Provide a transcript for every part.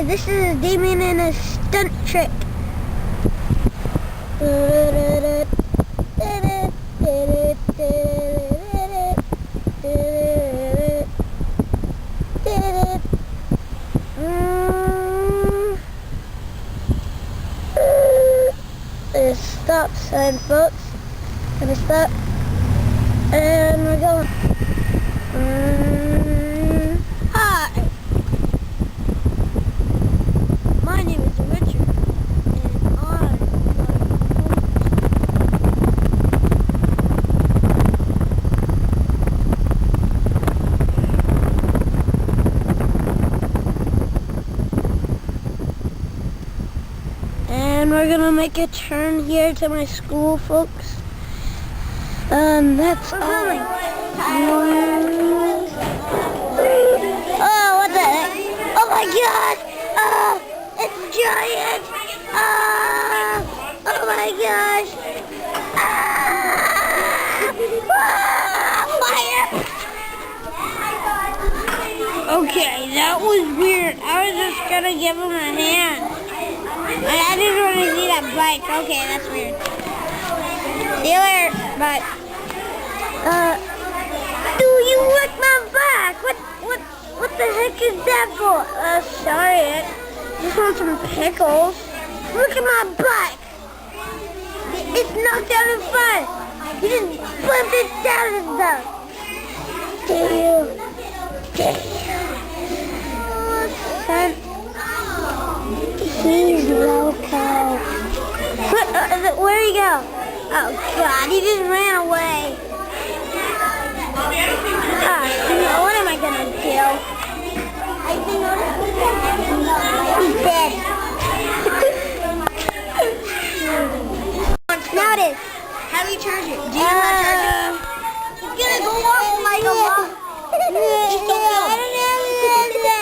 this is Damian and a stunt trick. There's stop sign, folks. Gonna stop, and we're going. Hi, my name is Richard, and I'm and we're gonna make a turn here to my school, folks. That's all. Oh, what the heck? Oh my God! Oh, it's giant! Oh my gosh! Fire! Okay, that was weird. I was just gonna give him a hand. I didn't want to see that bike. Okay, that's weird. See you later. Bye. Do you lick my back? What the heck is that for? Sorry. Just want some pickles. Look at my back. It's knocked out in front. You just bumped it down and stuff. Damn. He's loco. Where'd he go? Oh God, he just ran away. What am I gonna do? He's dead. Now it is. How do you charge it? Do you know how to charge it? It's gonna go off like a bomb.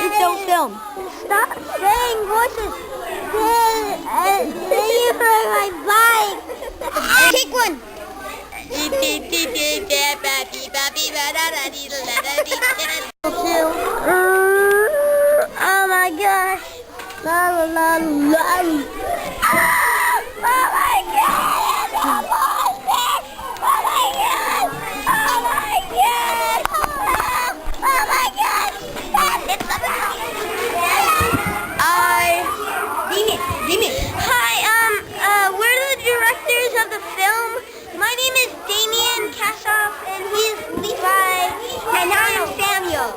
Just don't film. Stop saying voices. Say you for my bike. Take one. Oh my gosh. La la la la. Oh my God. Oh my God. Oh my God. Oh my God. Damian. Hi, we're the directors of the film. My name is Damian Kassoff, and he's Levi, and I'm Samuel.